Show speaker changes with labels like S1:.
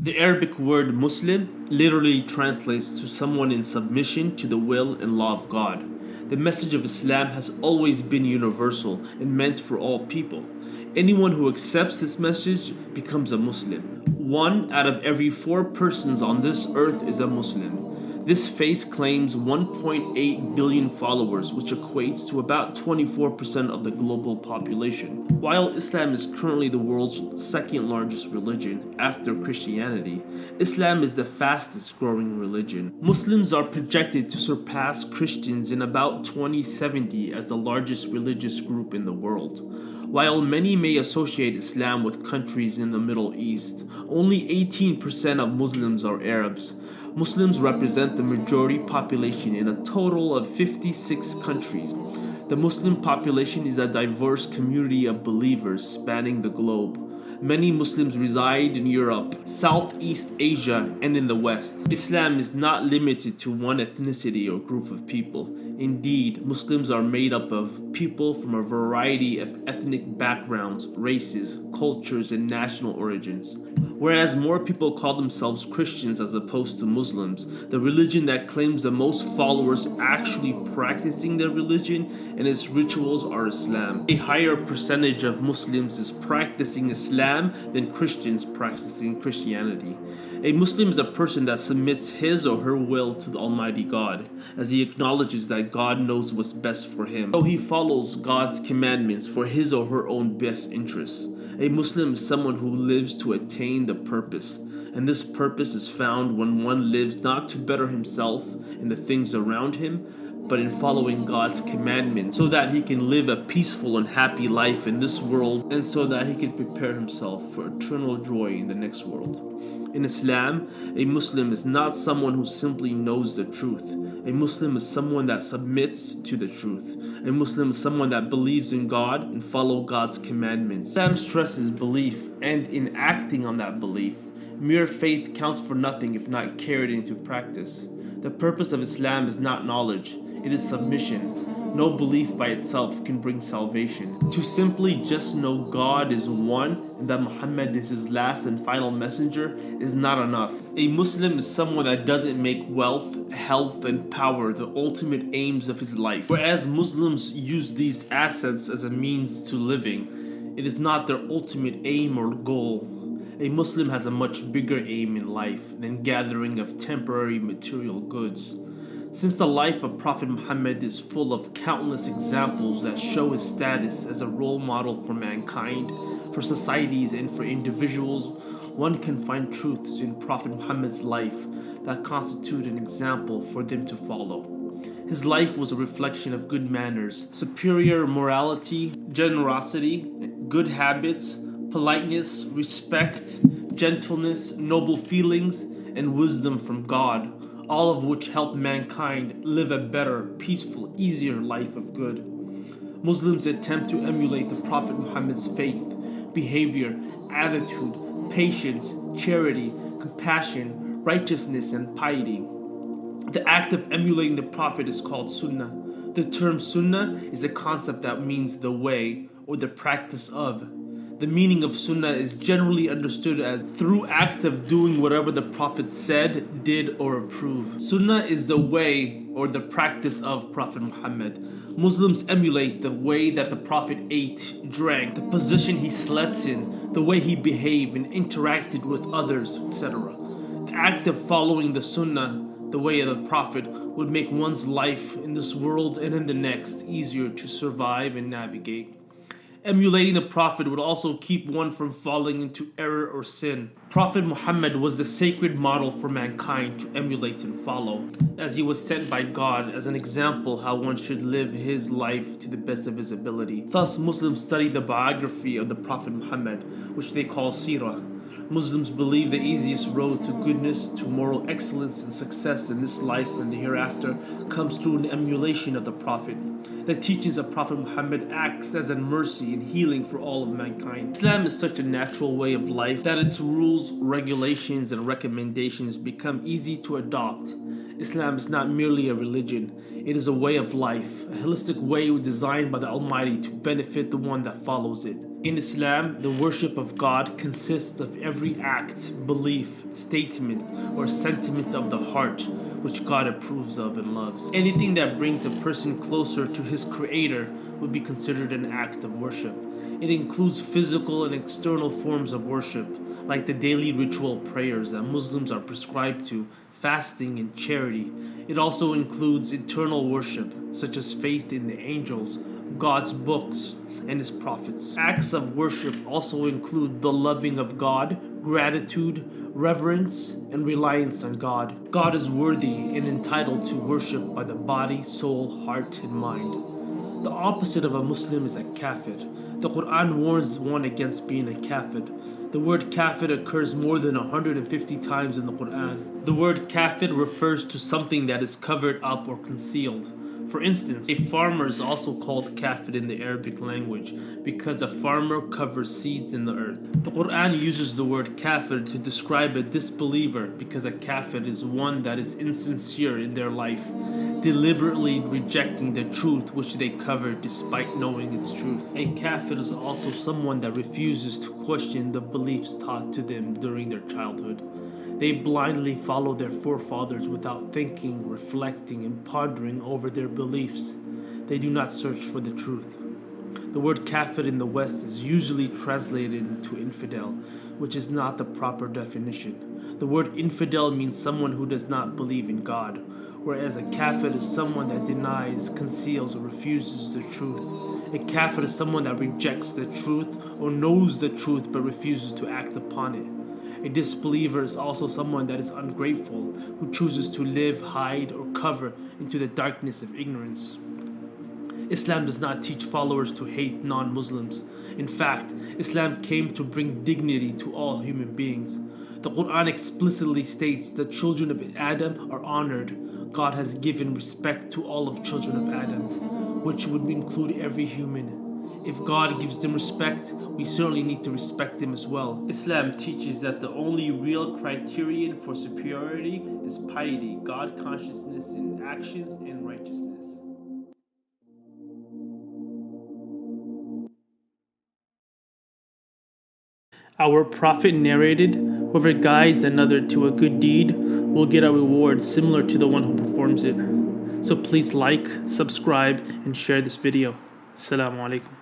S1: The Arabic word Muslim literally translates to someone in submission to the will and law of God. The message of Islam has always been universal and meant for all people. Anyone who accepts this message becomes a Muslim. One out of every four persons on this earth is a Muslim. This faith claims 1.8 billion followers, which equates to about 24% of the global population. While Islam is currently the world's second largest religion after Christianity, Islam is the fastest growing religion. Muslims are projected to surpass Christians in about 2070 as the largest religious group in the world. While many may associate Islam with countries in the Middle East, only 18% of Muslims are Arabs. Muslims represent the majority population in a total of 56 countries. The Muslim population is a diverse community of believers spanning the globe. Many Muslims reside in Europe, Southeast Asia, and in the West. Islam is not limited to one ethnicity or group of people. Indeed, Muslims are made up of people from a variety of ethnic backgrounds, races, cultures, and national origins. Whereas more people call themselves Christians as opposed to Muslims, the religion that claims the most followers actually practicing their religion and its rituals are Islam. A higher percentage of Muslims is practicing Islam than Christians practicing Christianity. A Muslim is a person that submits his or her will to the Almighty God, as he acknowledges that God knows what's best for him. So he follows God's commandments for his or her own best interests. A Muslim is someone who lives to attain the purpose, and this purpose is found when one lives not to better himself and the things around him, but in following God's commandments so that he can live a peaceful and happy life in this world and so that he can prepare himself for eternal joy in the next world. In Islam, a Muslim is not someone who simply knows the truth. A Muslim is someone that submits to the truth. A Muslim is someone that believes in God and follows God's commandments. Islam stresses belief and in acting on that belief. Mere faith counts for nothing if not carried into practice. The purpose of Islam is not knowledge, it is submission. No belief by itself can bring salvation. To simply just know God is one and that Muhammad is his last and final messenger is not enough. A Muslim is someone that doesn't make wealth, health, and power the ultimate aims of his life. Whereas Muslims use these assets as a means to living, it is not their ultimate aim or goal. A Muslim has a much bigger aim in life than gathering of temporary material goods. Since the life of Prophet Muhammad is full of countless examples that show his status as a role model for mankind, for societies, and for individuals, one can find truths in Prophet Muhammad's life that constitute an example for them to follow. His life was a reflection of good manners, superior morality, generosity, good habits, politeness, respect, gentleness, noble feelings, and wisdom from God, all of which help mankind live a better, peaceful, easier life of good. Muslims attempt to emulate the Prophet Muhammad's faith, behavior, attitude, patience, charity, compassion, righteousness, and piety. The act of emulating the Prophet is called Sunnah. The term Sunnah is a concept that means the way or the practice of. The meaning of Sunnah is generally understood as through act of doing whatever the Prophet said, did, or approved. Sunnah is the way or the practice of Prophet Muhammad. Muslims emulate the way that the Prophet ate, drank, the position he slept in, the way he behaved and interacted with others, etc. The act of following the Sunnah, the way of the Prophet, would make one's life in this world and in the next easier to survive and navigate. Emulating the Prophet would also keep one from falling into error or sin. Prophet Muhammad was the sacred model for mankind to emulate and follow, as he was sent by God as an example how one should live his life to the best of his ability. Thus, Muslims study the biography of the Prophet Muhammad, which they call Seerah. Muslims believe the easiest road to goodness, to moral excellence and success in this life and the hereafter comes through an emulation of the Prophet. The teachings of Prophet Muhammad acts as a mercy and healing for all of mankind. Islam is such a natural way of life that its rules, regulations, and recommendations become easy to adopt. Islam is not merely a religion, it is a way of life, a holistic way designed by the Almighty to benefit the one that follows it. In Islam, the worship of God consists of every act, belief, statement, or sentiment of the heart which God approves of and loves. Anything that brings a person closer to his Creator would be considered an act of worship. It includes physical and external forms of worship, like the daily ritual prayers that Muslims are prescribed to, fasting, and charity. It also includes eternal worship, such as faith in the angels, God's books, and his prophets. Acts of worship also include the loving of God, gratitude, reverence, and reliance on God. God is worthy and entitled to worship by the body, soul, heart, and mind. The opposite of a Muslim is a kafir. The Quran warns one against being a kafir. The word kafir occurs more than 150 times in the Quran. The word kafir refers to something that is covered up or concealed. For instance, a farmer is also called kafir in the Arabic language because a farmer covers seeds in the earth. The Quran uses the word kafir to describe a disbeliever because a kafir is one that is insincere in their life, deliberately rejecting the truth which they cover despite knowing its truth. A kafir is also someone that refuses to question the beliefs taught to them during their childhood. They blindly follow their forefathers without thinking, reflecting, and pondering over their beliefs. They do not search for the truth. The word kafir in the West is usually translated into infidel, which is not the proper definition. The word infidel means someone who does not believe in God, whereas a kafir is someone that denies, conceals, or refuses the truth. A kafir is someone that rejects the truth or knows the truth but refuses to act upon it. A disbeliever is also someone that is ungrateful, who chooses to live, hide, or cover into the darkness of ignorance. Islam does not teach followers to hate non-Muslims. In fact, Islam came to bring dignity to all human beings. The Quran explicitly states that children of Adam are honored. God has given respect to all of children of Adam, which would include every human. If God gives them respect, we certainly need to respect them as well. Islam teaches that the only real criterion for superiority is piety, God consciousness in actions, and righteousness. Our Prophet narrated, "Whoever guides another to a good deed will get a reward similar to the one who performs it." So please like, subscribe, and share this video. Assalamu alaikum.